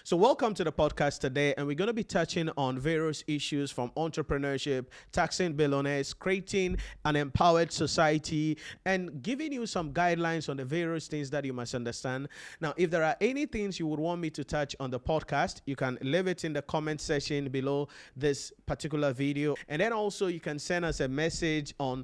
So welcome to the podcast today, and we're going to be touching on various issues from entrepreneurship, taxing billionaires, creating an empowered society, and giving you some guidelines on the various things that you must understand. Now, if there are any things you would want me to touch on the podcast, you can leave it in the comment section below this particular video. And then also you can send us a message on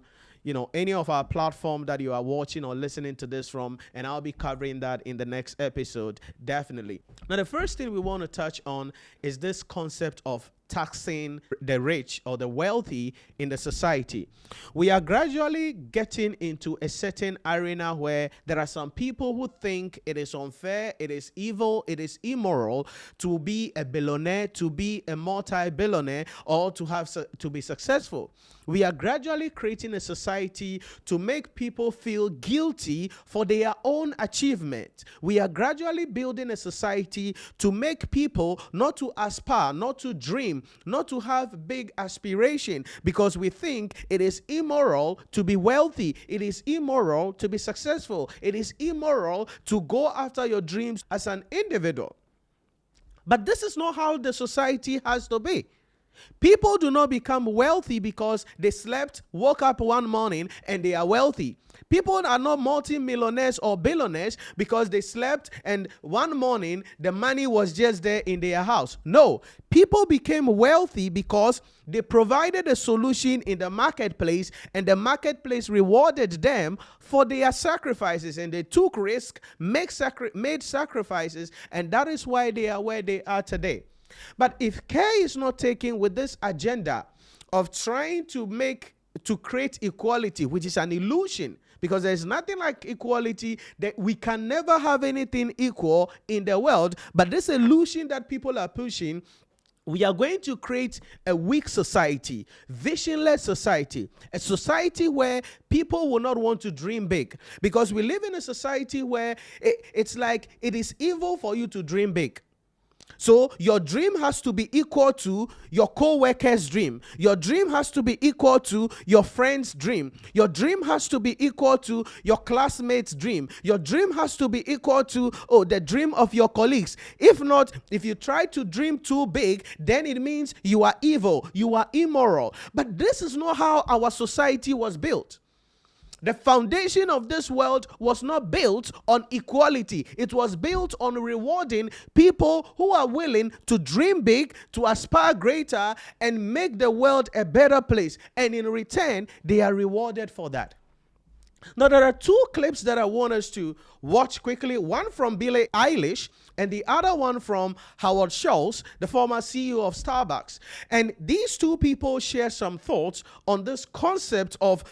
any of our platform that you are watching or listening to this from, and I'll be covering that in the next episode, definitely. Now, the first thing we want to touch on is this concept of taxing the rich or the wealthy in the society. We are gradually getting into a certain arena where there are some people who think it is unfair, it is evil, it is immoral to be a billionaire, to be a multi-billionaire, or to be successful. We are gradually creating a society to make people feel guilty for their own achievement. We are gradually building a society to make people not to aspire, not to dream, not to have big aspiration, because we think it is immoral to be wealthy. It is immoral to be successful. It is immoral to go after your dreams as an individual. But this is not how the society has to be. People do not become wealthy because they slept, woke up one morning, and they are wealthy. People are not multi-millionaires or billionaires because they slept and one morning the money was just there in their house. No, people became wealthy because they provided a solution in the marketplace, and the marketplace rewarded them for their sacrifices, and they took risk, made sacrifices, and that is why they are where they are today. But if care is not taken with this agenda of trying to create equality, which is an illusion, because there's nothing like equality, that we can never have anything equal in the world, but this illusion that people are pushing, we are going to create a weak society, visionless society, a society where people will not want to dream big, because we live in a society where it's like it is evil for you to dream big. So your dream has to be equal to your co-worker's dream. Your dream has to be equal to your friend's dream. Your dream has to be equal to your classmate's dream. Your dream has to be equal to the dream of your colleagues. If not, if you try to dream too big, then it means you are evil, you are immoral. But this is not how our society was built. The foundation of this world was not built on equality. It was built on rewarding people who are willing to dream big, to aspire greater, and make the world a better place. And in return, they are rewarded for that. Now, there are two clips that I want us to watch quickly. One from Billie Eilish and the other one from Howard Schultz, the former CEO of Starbucks. And these two people share some thoughts on this concept of,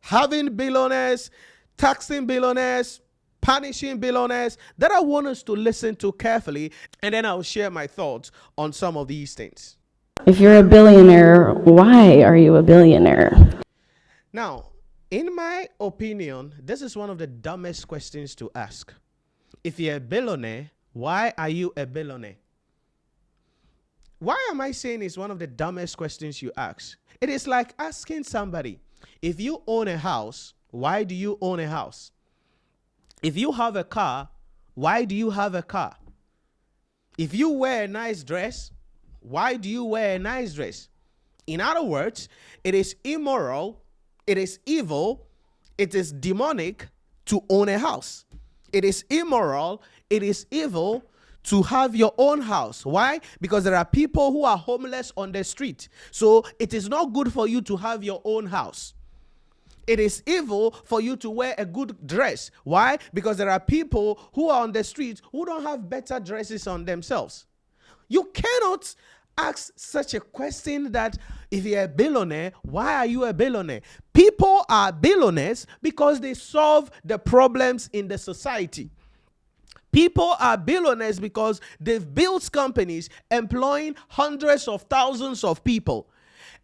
having billionaires, taxing billionaires, punishing billionaires, that I want us to listen to carefully. And then I'll share my thoughts on some of these things. If you're a billionaire, why are you a billionaire? Now, in my opinion, this is one of the dumbest questions to ask. If you're a billionaire, why are you a billionaire? Why am I saying it's one of the dumbest questions you ask? It is like asking somebody, if you own a house, why do you own a house? If you have a car, why do you have a car? If you wear a nice dress, why do you wear a nice dress? In other words, it is immoral, it is evil, it is demonic to own a house. It is immoral, it is evil to have your own house. Why? Because there are people who are homeless on the street. So it is not good for you to have your own house. It is evil for you to wear a good dress. Why? Because there are people who are on the street who don't have better dresses on themselves. You cannot ask such a question that if you're a billionaire, why are you a billionaire? People are billionaires because they solve the problems in the society. People are billionaires because they've built companies employing hundreds of thousands of people.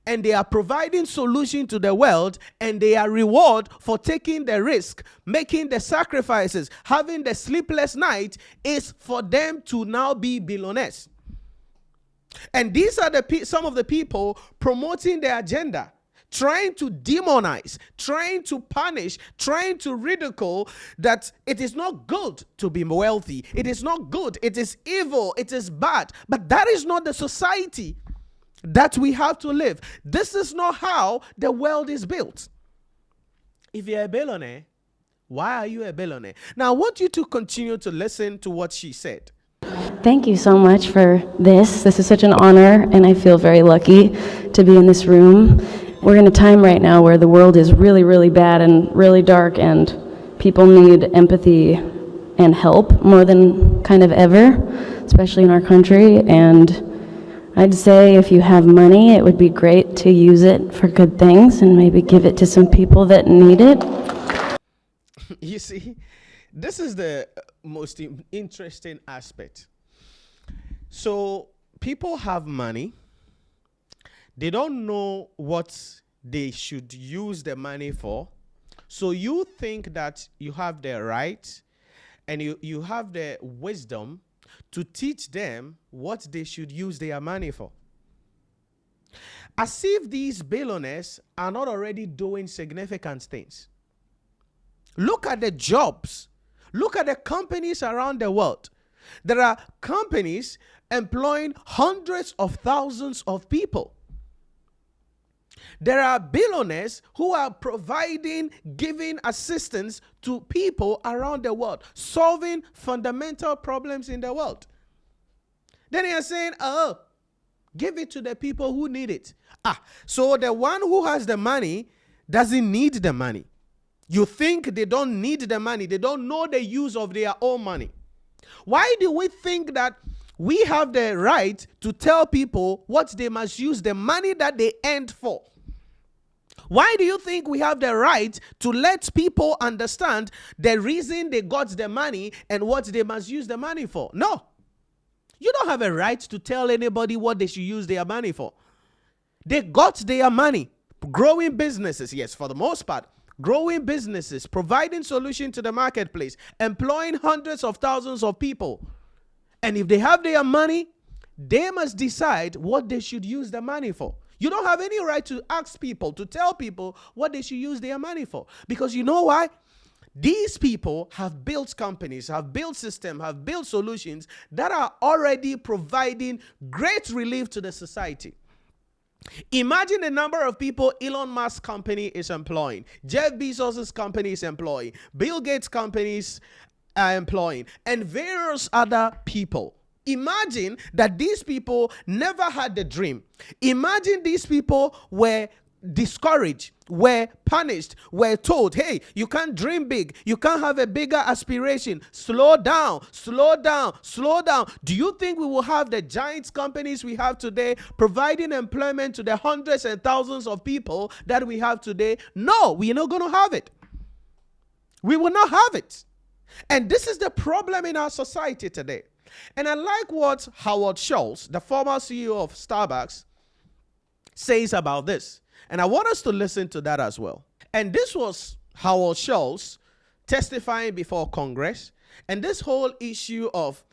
And they are providing solution to the world, and they are reward for taking the risk, making the sacrifices, having the sleepless night is for them to now be billionaires. And these are some of the people promoting the agenda, trying to demonize, trying to punish, trying to ridicule that it is not good to be wealthy. It is not good. It is evil. It is bad. But that is not the society that we have to live. This is not how the world is built. If you're a billionaire, why are you a billionaire? Now, I want you to continue to listen to what she said. Thank you so much for this. This is such an honor, and I feel very lucky to be in this room. We're in a time right now where the world is really, really bad and really dark, and people need empathy and help more than kind of ever, especially in our country. And I'd say if you have money, it would be great to use it for good things and maybe give it to some people that need it. You see, this is the most interesting aspect. So people have money. They don't know what they should use the money for. So you think that you have the right and you have the wisdom to teach them what they should use their money for. As if these billionaires are not already doing significant things. Look at the jobs. Look at the companies around the world. There are companies employing hundreds of thousands of people. There are billionaires who are giving assistance to people around the world, solving fundamental problems in the world. Then they are saying, oh, give it to the people who need it. So the one who has the money doesn't need the money. You think they don't need the money. They don't know the use of their own money. Why do we think that we have the right to tell people what they must use the money that they earned for? Why do you think we have the right to let people understand the reason they got the money and what they must use the money for? No. You don't have a right to tell anybody what they should use their money for. They got their money. Growing businesses, yes, for the most part. Growing businesses, providing solutions to the marketplace, employing hundreds of thousands of people. And if they have their money, they must decide what they should use the money for. You don't have any right to ask people, to tell people what they should use their money for. Because you know why? These people have built companies, have built systems, have built solutions that are already providing great relief to the society. Imagine the number of people Elon Musk's company is employing, Jeff Bezos's company is employing, Bill Gates' companies are employing, and various other people. Imagine that these people never had the dream. Imagine these people were discouraged, were punished, were told, hey, you can't dream big, you can't have a bigger aspiration, slow down, slow down, slow down. Do you think we will have the giant companies we have today providing employment to the hundreds and thousands of people that we have today? No, we're not going to have it. We will not have it. And this is the problem in our society today. And I like what Howard Schultz, the former CEO of Starbucks, says about this. And I want us to listen to that as well. And this was Howard Schultz testifying before Congress. And this whole issue of,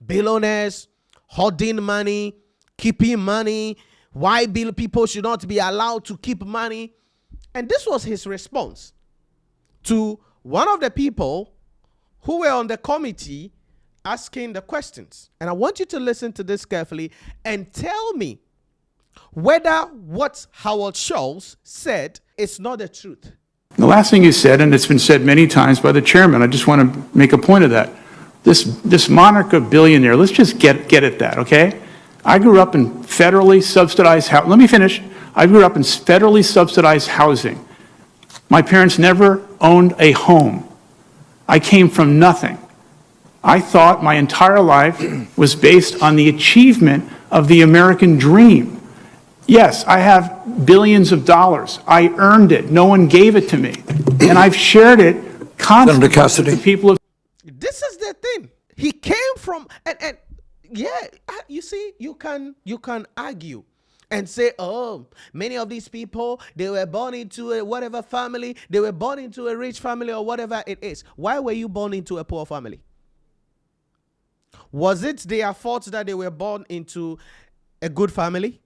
billionaires hoarding money, keeping money, why people should not be allowed to keep money. And this was his response to one of the people who were on the committee asking the questions. And I want you to listen to this carefully and tell me whether what Howard Schultz said is not the truth. The last thing you said, and it's been said many times by the chairman, I just want to make a point of that. This monarch of billionaire, let's just get at that, okay? I grew up in federally subsidized housing. Let me finish. I grew up in federally subsidized housing. My parents never owned a home. I came from nothing. I thought my entire life was based on the achievement of the American dream. Yes, I have billions of dollars. I earned it. No one gave it to me. And I've shared it constantly with the people of... This is the thing. He came from, and yeah, you see, you can argue and say, oh, many of these people, they were born into a whatever family, they were born into a rich family or whatever it is. Why were you born into a poor family? Was it their fault that they were born into a good family?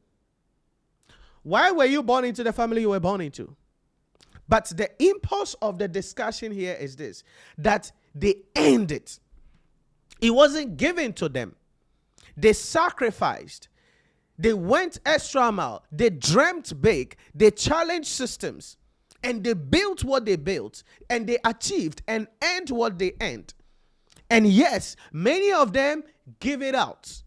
Why were you born into the family you were born into? But the impulse of the discussion here is this, that they earned it. It wasn't given to them. They sacrificed. They went extra mile. They dreamt big. They challenged systems. And they built what they built. And they achieved and earned what they earned. And yes, many of them give it out.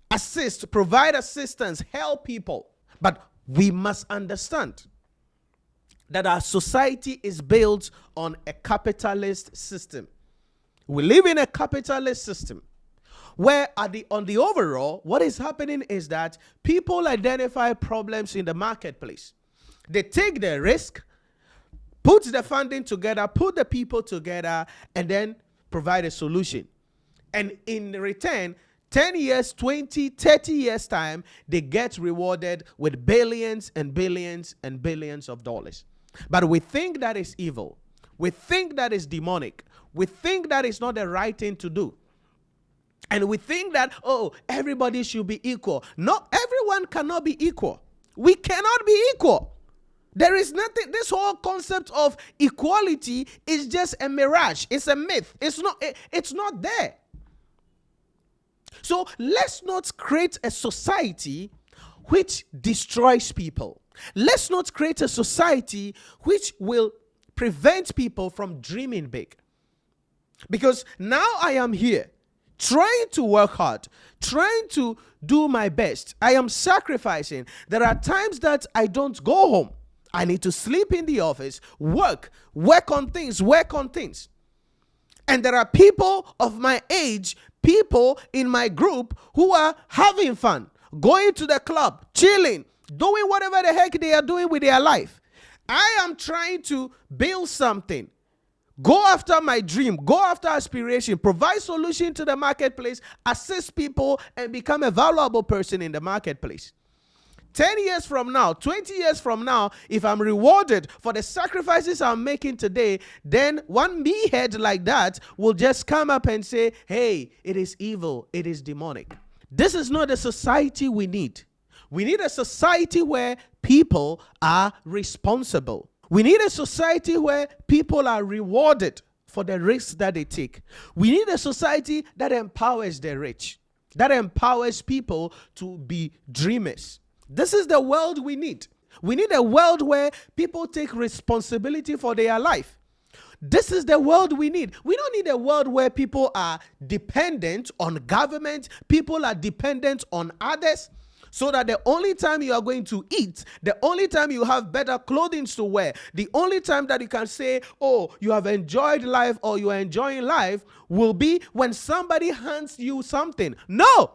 Assist, provide assistance, help people. But we must understand that our society is built on a capitalist system. We live in a capitalist system where on the overall, what is happening is that people identify problems in the marketplace. They take the risk, put the funding together, put the people together, and then provide a solution. And in return, 10 years, 20, 30 years time, they get rewarded with billions and billions and billions of dollars. But we think that is evil. We think that is demonic. We think that is not the right thing to do. And we think that, oh, everybody should be equal. No, everyone cannot be equal. We cannot be equal. There is nothing, this whole concept of equality is just a mirage. It's a myth. It's not there. So let's not create a society which destroys people. Let's not create a society which will prevent people from dreaming big. Because now I am here trying to work hard, trying to do my best. I am sacrificing. There are times that I don't go home. I need to sleep in the office, work on things. And there are people of my age, people in my group who are having fun, going to the club, chilling, doing whatever the heck they are doing with their life. I am trying to build something, go after my dream, go after aspiration, provide solution to the marketplace, assist people, and become a valuable person in the marketplace. 10 years from now, 20 years from now, if I'm rewarded for the sacrifices I'm making today, then one meathead like that will just come up and say, hey, it is evil, it is demonic. This is not the society we need. We need a society where people are responsible. We need a society where people are rewarded for the risks that they take. We need a society that empowers the rich, that empowers people to be dreamers. This is the world we need. We need a world where people take responsibility for their life. This is the world we need. We don't need a world where people are dependent on government, people are dependent on others, so that the only time you are going to eat, the only time you have better clothing to wear, the only time that you can say, oh, you have enjoyed life or you are enjoying life will be when somebody hands you something. No!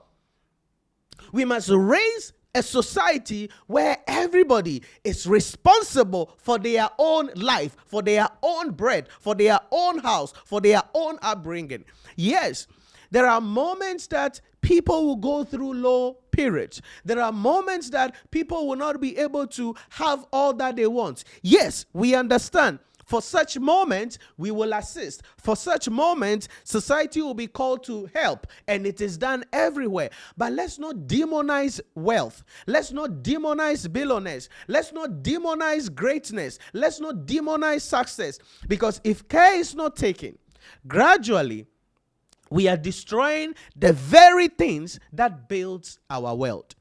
We must raise a society where everybody is responsible for their own life, for their own bread, for their own house, for their own upbringing. Yes, there are moments that people will go through low periods. There are moments that people will not be able to have all that they want. Yes, we understand. For such moments, we will assist. For such moments, society will be called to help, and it is done everywhere. But let's not demonize wealth. Let's not demonize billionaires. Let's not demonize greatness. Let's not demonize success. Because if care is not taken, gradually, we are destroying the very things that builds our wealth.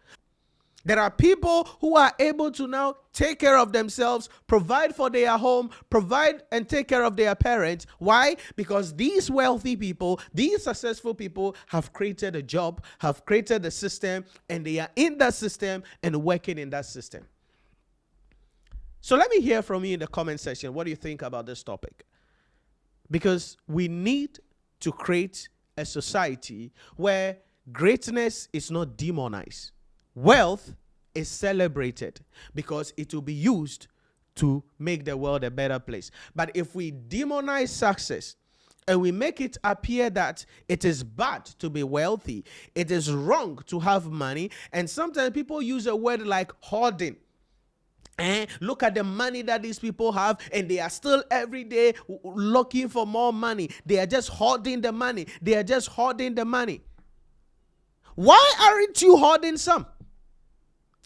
There are people who are able to now take care of themselves, provide for their home, provide and take care of their parents. Why? Because these wealthy people, these successful people have created a job, have created a system, and they are in that system and working in that system. So let me hear from you in the comment section. What do you think about this topic? Because we need to create a society where greatness is not demonized. Wealth is celebrated because it will be used to make the world a better place. But if we demonize success and we make it appear that it is bad to be wealthy, it is wrong to have money, and sometimes people use a word like hoarding. Look at the money that these people have, and they are still every day looking for more money. They are just hoarding the money. They are just hoarding the money. Why aren't you hoarding some?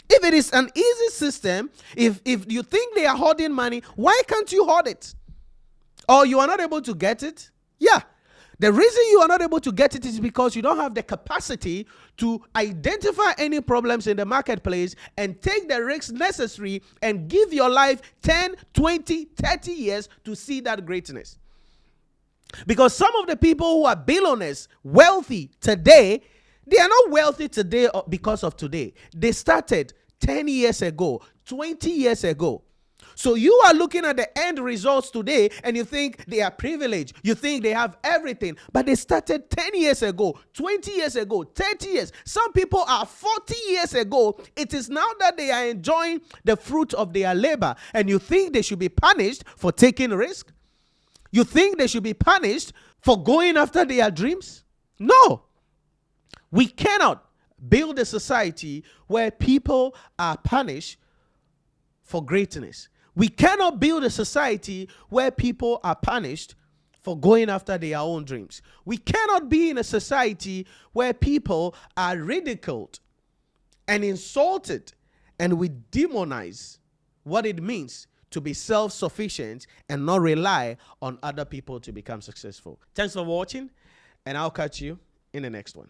If it is an easy system, if you think they are hoarding money, why can't you hoard it? Or you are not able to get it? Yeah. The reason you are not able to get it is because you don't have the capacity to identify any problems in the marketplace and take the risks necessary and give your life 10, 20, 30 years to see that greatness. Because some of the people who are billionaires, wealthy today, they are not wealthy today because of today. They started 10 years ago, 20 years ago. So you are looking at the end results today and you think they are privileged. You think they have everything. But they started 10 years ago, 20 years ago, 30 years. Some people are 40 years ago. It is now that they are enjoying the fruit of their labor. And you think they should be punished for taking risk? You think they should be punished for going after their dreams? No. We cannot build a society where people are punished for greatness. We cannot build a society where people are punished for going after their own dreams. We cannot be in a society where people are ridiculed and insulted and we demonize what it means to be self-sufficient and not rely on other people to become successful. Thanks for watching, and I'll catch you in the next one.